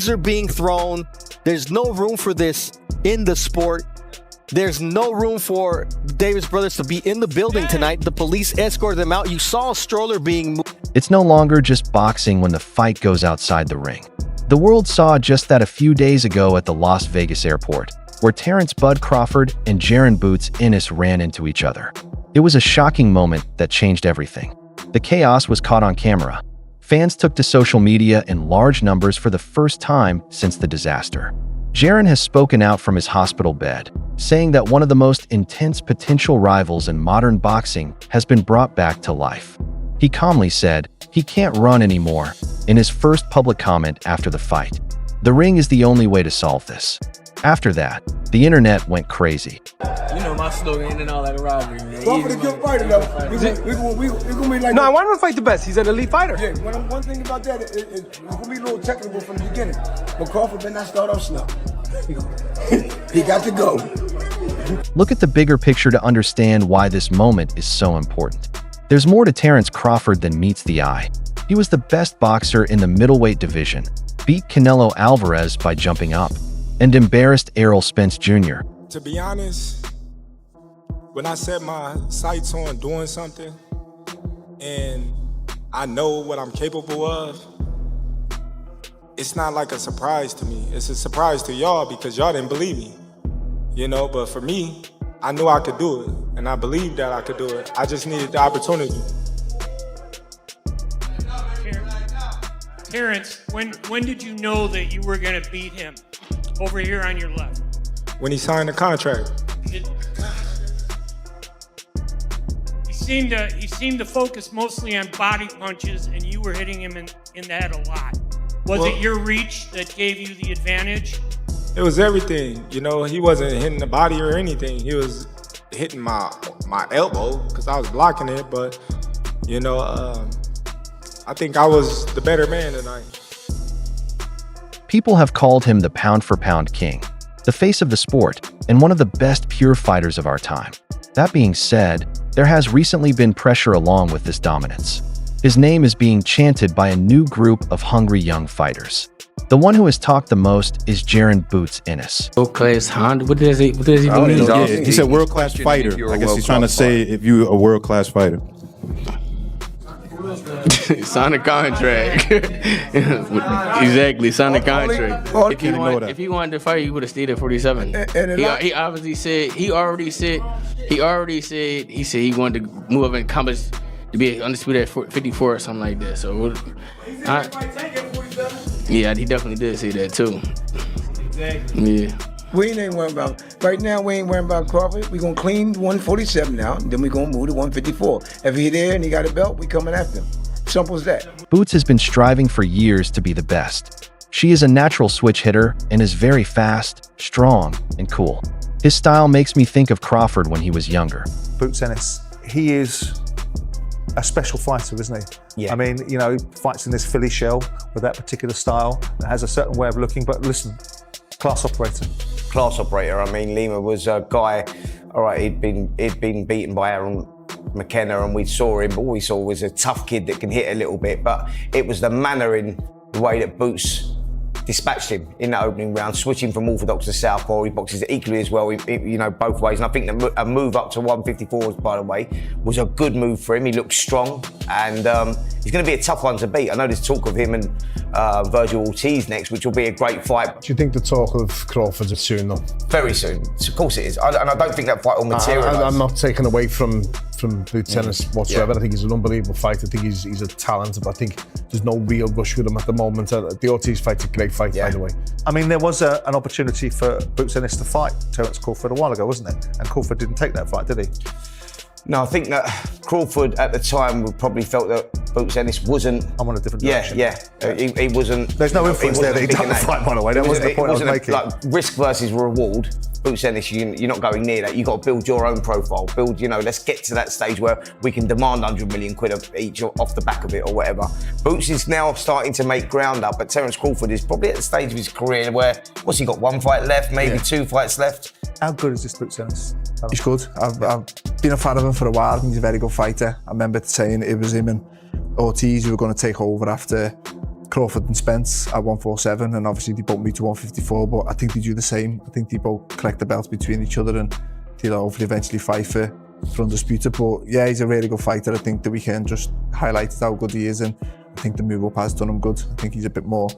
are being thrown. There's no room for this in the sport. There's no room for Davis brothers to be in the building tonight. The police escorted them out. You saw a stroller being moved. It's no longer just boxing when the fight goes outside the ring. The world saw just that a few days ago at the Las Vegas airport, where Terence "Bud" Crawford and Jaron "Boots" Ennis ran into each other. It was a shocking moment that changed everything. The chaos was caught on camera. Fans took to social media in large numbers for the first time since the disaster. Jaron has spoken out from his hospital bed, saying that one of the most intense potential rivals in modern boxing has been brought back to life. He calmly said he can't run anymore in his first public comment after the fight. The ring is the only way to solve this. After that, the internet went crazy. You know my slogan and all that rivalry. Crawford a good fighter though. We gonna be like. No, I want him to fight the best. He's an elite fighter. Yeah, one thing about that, it's gonna be a little technical from the beginning. But Crawford better not start off slow. He got to go. Look at the bigger picture to understand why this moment is so important. There's more to Terence Crawford than meets the eye. He was the best boxer in the middleweight division, beat Canelo Alvarez by jumping up, and embarrassed Errol Spence Jr. To be honest, when I set my sights on doing something and I know what I'm capable of, it's not like a surprise to me. It's a surprise to y'all because y'all didn't believe me, you know, but for me, I knew I could do it and I believed that I could do it. I just needed the opportunity. Terence, when did you know that you were gonna beat him? Over here on your left. When he signed the contract. He seemed to focus mostly on body punches, and you were hitting him in the head a lot. Was it your reach that gave you the advantage? It was everything. You know, he wasn't hitting the body or anything. He was hitting my elbow because I was blocking it. But, you know, I think I was the better man tonight. People have called him the pound-for-pound king, the face of the sport, and one of the best pure fighters of our time. That being said, there has recently been pressure along with this dominance. His name is being chanted by a new group of hungry young fighters. The one who has talked the most is Jaron "Boots" Ennis. World-class Honda? What does he mean? Yeah, he said world-class fighter. I guess he's trying to say if you're a world-class fighter. Sign a contract. Exactly, sign a contract. If he wanted to fight, he would have stayed at 47. He obviously said he wanted to move up in compass to be undisputed at 54 or something like that. So, yeah, he definitely did say that too. Exactly. Yeah. We ain't worried about, right now we ain't worried about Crawford. We gonna clean 147 now, and then we gonna move to 154. If he there and he got a belt, we coming after him. Simple as that. Boots has been striving for years to be the best. She is a natural switch hitter and is very fast, strong, and cool. His style makes me think of Crawford when he was younger. Boots Ennis, he is a special fighter, isn't he? Yeah. I mean, you know, he fights in this Philly shell with that particular style that has a certain way of looking, but listen, class operator. Class operator. I mean, Lima was a guy, all right, he'd been beaten by Aaron McKenna and we saw him, but all we saw was a tough kid that can hit a little bit, but it was the manner in the way that Boots dispatched him in that opening round, switching from orthodox to southpaw. He boxes equally as well, you know, both ways. And I think a move up to 154, by the way, was a good move for him. He looked strong, and he's going to be a tough one to beat. I know there's talk of him and Virgil Ortiz next, which will be a great fight. Do you think the talk of Crawford is soon, though? Very soon. Of course it is. And I don't think that fight will materialise. I'm not taking away from Boots Ennis whatsoever. I think he's an unbelievable fighter. I think he's a talent, but I think there's no real rush with him at the moment. The Ortiz fight's a great fight, by the way. I mean, there was an opportunity for Boots Ennis to fight Terence Crawford a while ago, wasn't there? And Crawford didn't take that fight, did he? No, I think that Crawford at the time probably felt that Boots Ennis wasn't. I'm on a different direction. He wasn't. There's no influence there that he done the fight, by the way. That wasn't the point I was making. Like risk versus reward. Boots Ennis, you're not going near that. You've got to build your own profile. Let's get to that stage where we can demand 100 million quid each off the back of it or whatever. Boots is now starting to make ground up, but Terence Crawford is probably at the stage of his career where, what's he got, one fight left, maybe 2 fights left? How good is this Boots Ennis? He's good. I've been a fan of him for a while. I think he's a very good fighter. I remember saying it was him and Ortiz who were going to take over after Crawford and Spence at 147, and obviously they both moved to 154, but I think they do the same. I think they both collect the belts between each other, and they'll hopefully eventually fight for undisputed. But yeah, he's a really good fighter. I think the weekend just highlighted how good he is, and I think the move up has done him good. I think he's a bit more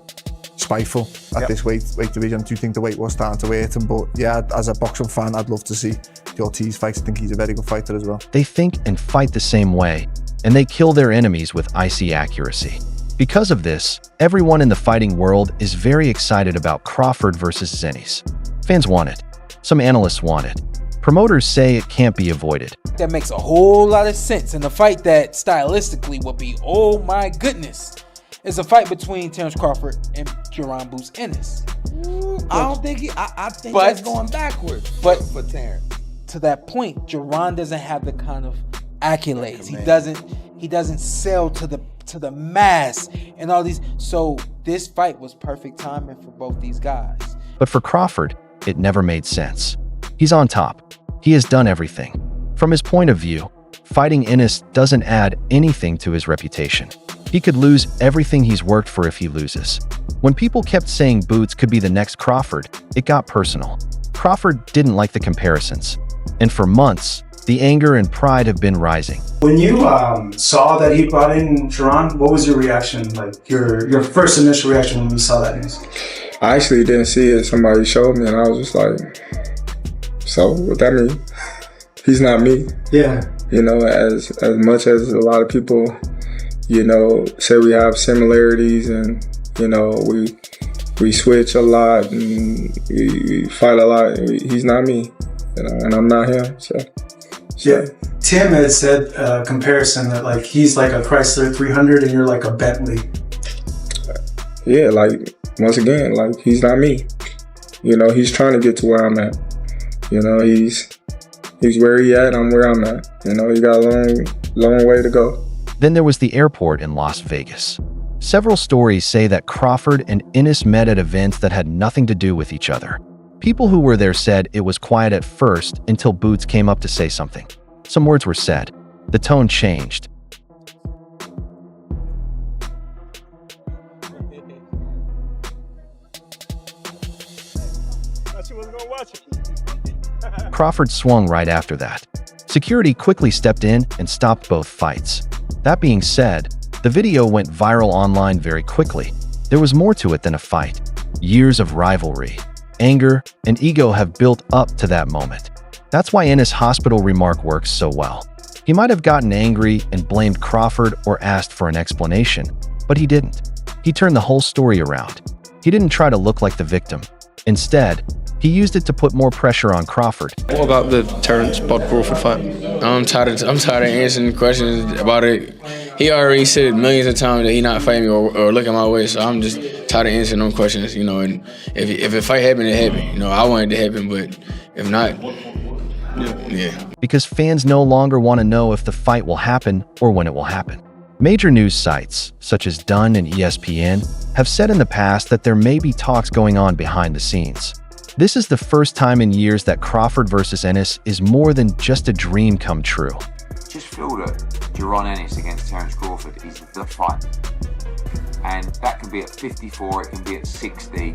spiteful at this weight division. I do think the weight was starting to hurt him, but yeah, as a boxing fan, I'd love to see the Ortiz fight. I think he's a very good fighter as well. They think and fight the same way, and they kill their enemies with icy accuracy. Because of this, everyone in the fighting world is very excited about Crawford versus Ennis. Fans want it. Some analysts want it. Promoters say it can't be avoided. That makes a whole lot of sense, and a fight that stylistically would be, oh my goodness, is a fight between Terence Crawford and Jaron Ennis. I don't think I think that's going backwards for Terence. To that point, Jaron doesn't have the kind of accolades. He doesn't sell to the mass and all these. So this fight was perfect timing for both these guys. But for Crawford, it never made sense. He's on top. He has done everything. From his point of view, fighting Ennis doesn't add anything to his reputation. He could lose everything he's worked for if he loses. When people kept saying Boots could be the next Crawford, it got personal. Crawford didn't like the comparisons. And for months, the anger and pride have been rising. When you saw that he brought in Jaron, what was your reaction? Like your first initial reaction when you saw that news? I actually didn't see it. Somebody showed me, and I was just like, so what that mean? He's not me. Yeah. You know, as much as a lot of people, you know, say we have similarities, and you know, we switch a lot and we fight a lot. He's not me, you know, and I'm not him. So. Yeah, Tim had said comparison that like he's like a Chrysler 300 and you're like a Bentley. Yeah, like once again, like he's not me. You know, he's trying to get to where I'm at. You know, he's where he at, I'm where I'm at. You know, he got a long way to go. Then there was the airport in Las Vegas. Several stories say that Crawford and Ennis met at events that had nothing to do with each other. People who were there said it was quiet at first until Boots came up to say something. Some words were said. The tone changed. Crawford swung right after that. Security quickly stepped in and stopped both fights. That being said, the video went viral online very quickly. There was more to it than a fight. Years of rivalry, anger, and ego have built up to that moment. That's why Ennis' hospital remark works so well. He might have gotten angry and blamed Crawford or asked for an explanation, but he didn't. He turned the whole story around. He didn't try to look like the victim. Instead, he used it to put more pressure on Crawford. What about the Terence Crawford fight? I'm tired of answering questions about it. He already said millions of times that he not fighting me or looking my way, so I'm just tired of answering those questions, you know. And if a fight happened, it happened. You know, I wanted it to happen, but if not, yeah. Because fans no longer want to know if the fight will happen or when it will happen. Major news sites, such as Dun and ESPN, have said in the past that there may be talks going on behind the scenes. This is the first time in years that Crawford versus Ennis is more than just a dream come true. Just feel that Jaron Ennis against Terence Crawford is the fight. And that can be at 54, it can be at 60. You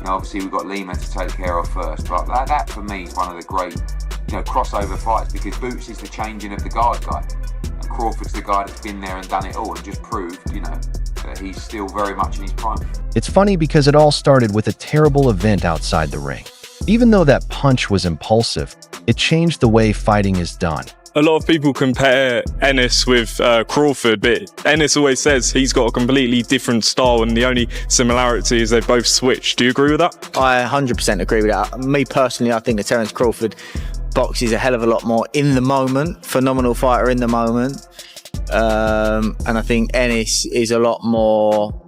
know, obviously we've got Lima to take care of first, but that for me is one of the great, you know, crossover fights, because Boots is the changing of the guard guy. And Crawford's the guy that's been there and done it all and just proved, you know, that he's still very much in his prime. It's funny because it all started with a terrible event outside the ring. Even though that punch was impulsive, it changed the way fighting is done. A lot of people compare Ennis with Crawford, but Ennis always says he's got a completely different style and the only similarity is they both switch. Do you agree with that? I 100% agree with that. Me personally, I think that Terence Crawford boxes a hell of a lot more in the moment, phenomenal fighter in the moment. And I think Ennis is a lot more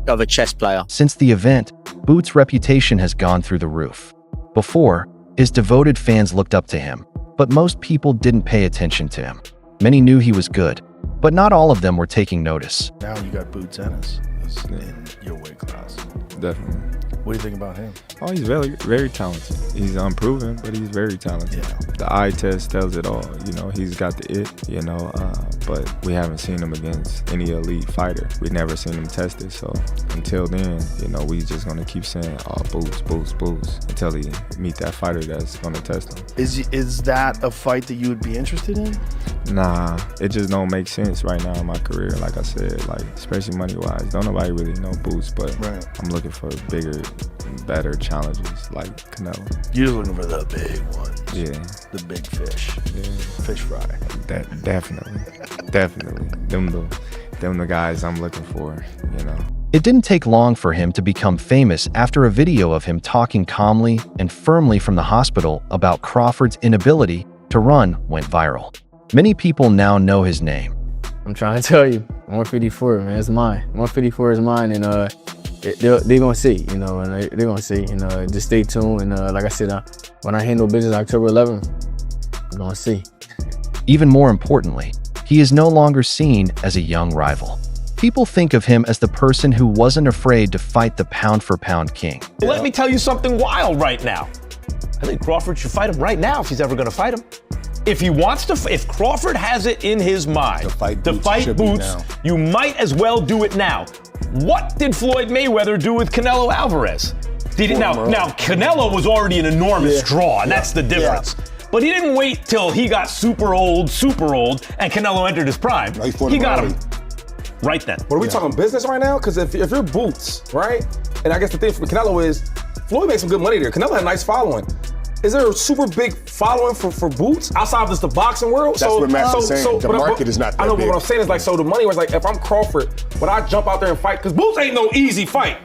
of a chess player. Since the event, Boots' reputation has gone through the roof. Before, his devoted fans looked up to him, but most people didn't pay attention to him. Many knew he was good, but not all of them were taking notice. Now you got Boots Ennis in your weight class. Definitely. What do you think about him? Oh, he's very, very talented. He's unproven, but he's very talented. Yeah. The eye test tells it all. You know, he's got the it, you know. but we haven't seen him against any elite fighter. We never seen him tested, so until then, we just gonna keep saying, oh, boots, until he meet that fighter that's gonna test him. Is that a fight that you would be interested in? Nah, it just don't make sense right now in my career. Like I said, especially money-wise, don't nobody really know Boots, but I'm looking for bigger, better challenges like Canelo. You're looking for the big ones. Yeah. The big fish. Yeah. Fish fry. Definitely. Them the guys I'm looking for, It didn't take long for him to become famous after a video of him talking calmly and firmly from the hospital about Crawford's inability to run went viral. Many people now know his name. I'm trying to tell you, 154, man, it's mine. 154 is mine, and they're gonna see, and they're gonna see, just stay tuned, and like I said, when I handle business October 11th, we're gonna see. Even more importantly, he is no longer seen as a young rival. People think of him as the person who wasn't afraid to fight the pound-for-pound king. Let me tell you something wild right now. I think Crawford should fight him right now if he's ever gonna fight him. If he wants to, if Crawford has it in his mind to fight Boots, you might as well do it now. What did Floyd Mayweather do with Canelo Alvarez? Now Canelo was already an enormous draw, and that's the difference. But he didn't wait till he got super old, and Canelo entered his prime. He got him right then. But are we talking business right now? Because if you're Boots, right? And I guess the thing for Canelo is, Floyd made some good money there. Canelo had a nice following. Is there a super big following for Boots outside of just the boxing world? That's what Matt's saying. The market is not that I know, big. but what I'm saying is so the money was if I'm Crawford, would I jump out there and fight? Because Boots ain't no easy fight.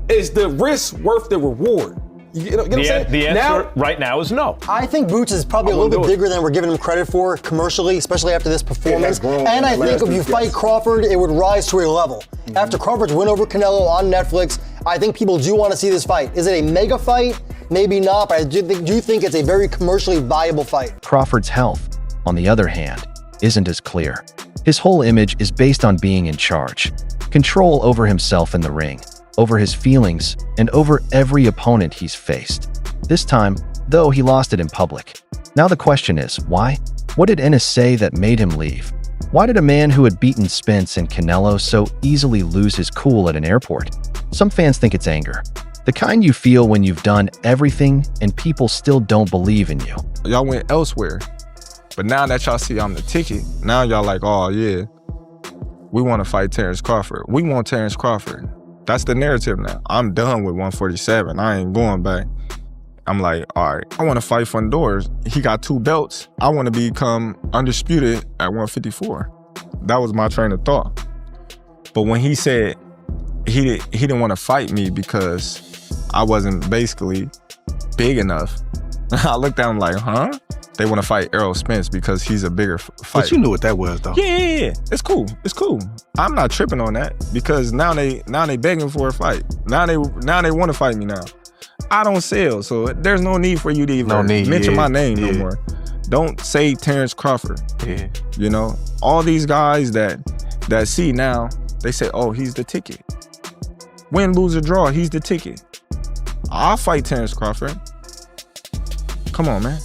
Is the risk worth the reward? You know what I'm saying? The answer right now is no. I think Boots is probably a little bit bigger than we're giving him credit for commercially, especially after this performance. And I think if you fight Crawford, it would rise to a level. After Crawford's win over Canelo on Netflix, I think people do want to see this fight. Is it a mega fight? Maybe not, but I do think it's a very commercially viable fight. Crawford's health, on the other hand, isn't as clear. His whole image is based on being in charge, control over himself in the ring, over his feelings, and over every opponent he's faced. This time, though, he lost it in public. Now the question is, why? What did Ennis say that made him leave? Why did a man who had beaten Spence and Canelo so easily lose his cool at an airport? Some fans think it's anger. The kind you feel when you've done everything and people still don't believe in you. Y'all went elsewhere, but now that y'all see I'm the ticket, now y'all like, oh yeah, we want to fight Terence Crawford. We want Terence Crawford. That's the narrative now. I'm done with 147. I ain't going back. I'm like, all right, I want to fight Fundora. He got 2 belts. I want to become undisputed at 154. That was my train of thought. But when he said he didn't want to fight me because I wasn't basically big enough, I looked at him like, huh? They want to fight Errol Spence because he's a bigger fighter. But you knew what that was, though. Yeah. It's cool. I'm not tripping on that because now they begging for a fight. Now they want to fight me now. I don't sell, so there's no need for you to even mention my name no more. Don't say Terence Crawford. Yeah. All these guys that see now, they say, oh, he's the ticket. Win, lose, or draw, he's the ticket. I'll fight Terence Crawford. Come on, man.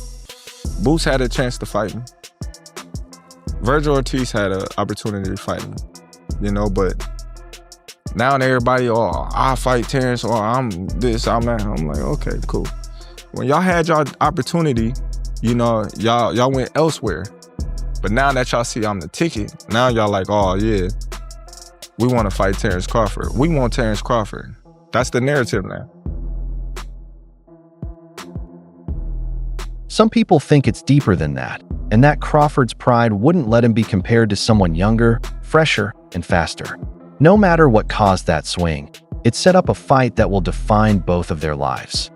Boots had a chance to fight me. Virgil Ortiz had an opportunity to fight me, but now everybody, I'll fight Terence, or I'm this, I'm that. I'm like, okay, cool. When y'all had y'all opportunity, y'all went elsewhere. But now that y'all see I'm the ticket, now y'all like, oh yeah, we want to fight Terence Crawford. We want Terence Crawford. That's the narrative now. Some people think it's deeper than that, and that Crawford's pride wouldn't let him be compared to someone younger, fresher, and faster. No matter what caused that swing, it set up a fight that will define both of their lives.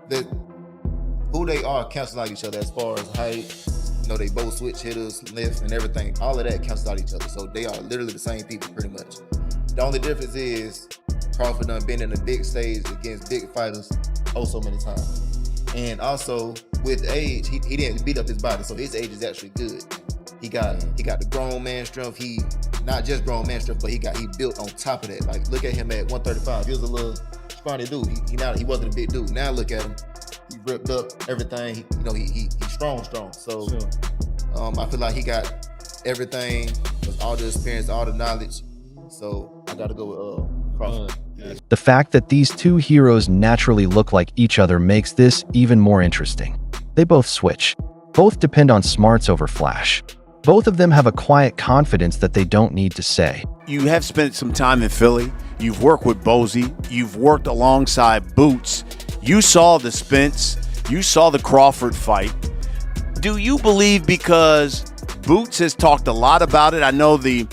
Who they are cancels out each other as far as height. They both switch hitters, lifts, and everything. All of that cancels out each other. So they are literally the same people pretty much. The only difference is Crawford done been in a big stage against big fighters so many times. And also with age, he didn't beat up his body, so his age is actually good. He got the grown man strength. He not just grown man strength, but he built on top of that. Like look at him at 135. He was a little scrawny dude. He wasn't a big dude. Now look at him. He ripped up everything. He's strong. So I feel like he got everything all the experience, all the knowledge. So I got to go with Crawford. The fact that these two heroes naturally look like each other makes this even more interesting. They both switch. Both depend on smarts over flash. Both of them have a quiet confidence that they don't need to say. You have spent some time in Philly. You've worked with Bozy. You've worked alongside Boots. You saw the Spence. You saw the Crawford fight. Do you believe, because Boots has talked a lot about it, I know the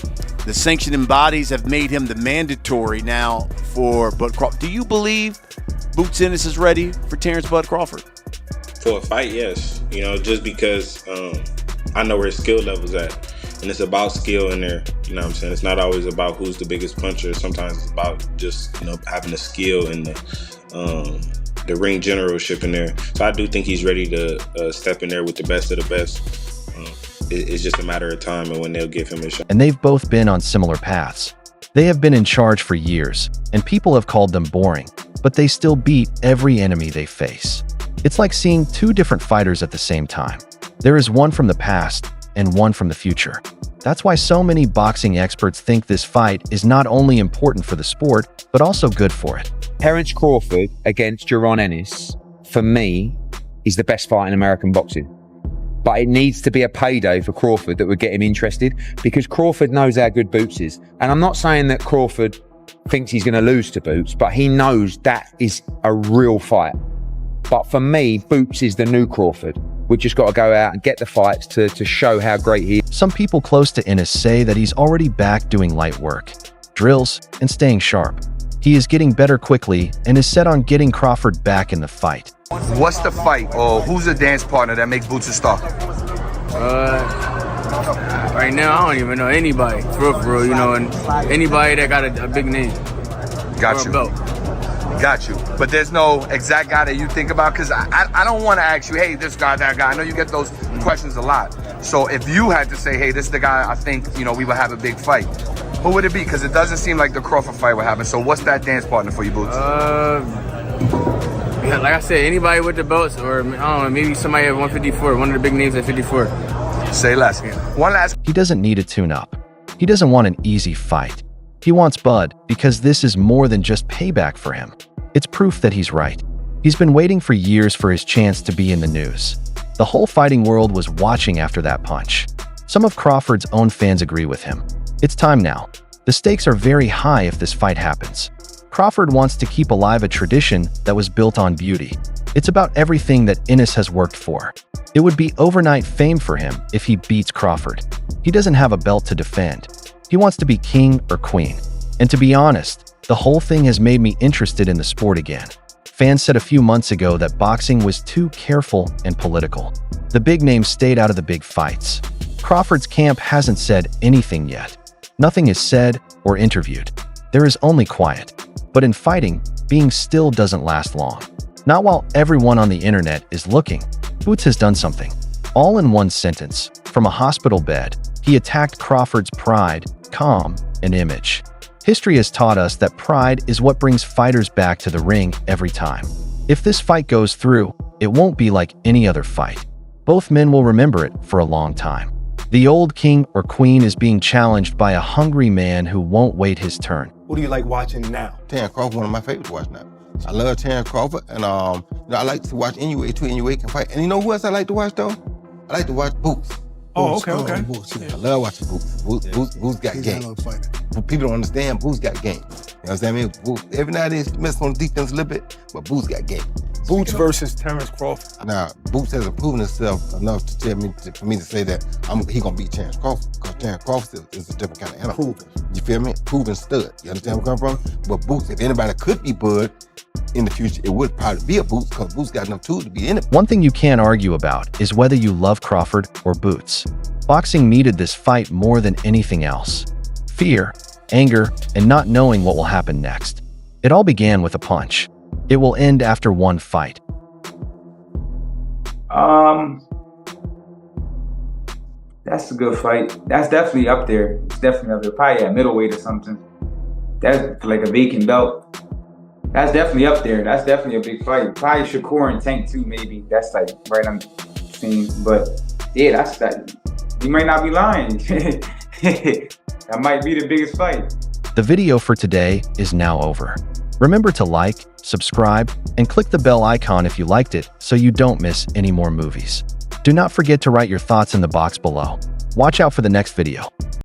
sanctioning bodies have made him the mandatory now for Bud Crawford. Do you believe Boots Ennis is ready for Terence Bud Crawford? For a fight, yes. You know, just because I know where his skill level's at. And it's about skill in there. You know what I'm saying? It's not always about who's the biggest puncher. Sometimes it's about just, you know, having the skill and the ring generalship in there. So I do think he's ready to step in there with the best of the best. It's just a matter of time and when they'll give him a shot. And they've both been on similar paths. They have been in charge for years, and people have called them boring, but they still beat every enemy they face. It's like seeing two different fighters at the same time. There is one from the past and one from the future. That's why so many boxing experts think this fight is not only important for the sport, but also good for it. Terence Crawford against Jaron Ennis, for me, is the best fight in American boxing. But it needs to be a payday for Crawford that would get him interested, because Crawford knows how good Boots is. And I'm not saying that Crawford thinks he's going to lose to Boots, but he knows that is a real fight. But for me, Boots is the new Crawford. We've just got to go out and get the fights to show how great he is. Some people close to Ennis say that he's already back doing light work, drills, and staying sharp. He is getting better quickly and is set on getting Crawford back in the fight. What's the fight, or who's the dance partner that makes Boots a star? Right now, I don't even know anybody, for real, you know, and anybody that got a big name. Got you. Got you. But there's no exact guy that you think about? Because I don't want to ask you, hey, this guy, that guy. I know you get those questions a lot. So if you had to say, hey, this is the guy I think, you know, we would have a big fight, who would it be? Because it doesn't seem like the Crawford fight would happen. So what's that dance partner for you, Boots? Yeah, like I said, anybody with the belts, or I don't know, maybe somebody at 154, one of the big names at 54. Say less. One last. He doesn't need a tune-up. He doesn't want an easy fight. He wants Bud because this is more than just payback for him. It's proof that he's right. He's been waiting for years for his chance to be in the news. The whole fighting world was watching after that punch. Some of Crawford's own fans agree with him. It's time now. The stakes are very high if this fight happens. Crawford wants to keep alive a tradition that was built on beauty. It's about everything that Ennis has worked for. It would be overnight fame for him if he beats Crawford. He doesn't have a belt to defend. He wants to be king or queen. And to be honest, the whole thing has made me interested in the sport again. Fans said a few months ago that boxing was too careful and political. The big names stayed out of the big fights. Crawford's camp hasn't said anything yet. Nothing is said or interviewed. There is only quiet. But in fighting, being still doesn't last long. Not while everyone on the internet is looking. Boots has done something. All in one sentence. From a hospital bed, he attacked Crawford's pride, calm, and image. History has taught us that pride is what brings fighters back to the ring every time. If this fight goes through, it won't be like any other fight. Both men will remember it for a long time. The old king or queen is being challenged by a hungry man who won't wait his turn. Who do you like watching now? Terence Crawford, one of my favorites to watch now. I love Terence Crawford, and I like to watch NUA too. NUA can fight. And you know who else I like to watch though? I like to watch Boots. Oh, okay. I love watching Boots. Boots got game. People don't understand, Boots got game. You know what I mean? Boots, every now and then he messes on the defense a little bit, but Boots got game. Boots versus Terence Crawford. Now, Boots hasn't proven himself enough to tell me for me to say that he gonna beat Terence Crawford, because Terence Crawford is a different kind of animal. You feel me? Proven stud. You understand where I'm coming from? But Boots, if anybody could be Bud in the future, it would probably be a Boots, because Boots got enough tools to be in it. One thing you can't argue about is whether you love Crawford or Boots. Boxing needed this fight more than anything else. Fear, anger, and not knowing what will happen next. It all began with a punch. It will end after one fight. That's a good fight. That's definitely up there. It's definitely up there. Probably at middleweight or something. That's like a vacant belt. That's definitely up there. That's definitely a big fight. Probably Shakur and Tank too, maybe. That's like right on the scene. But yeah, that's that. You might not be lying. that might be the biggest fight. The video for today is now over. Remember to like, subscribe, and click the bell icon if you liked it so you don't miss any more movies. Do not forget to write your thoughts in the box below. Watch out for the next video.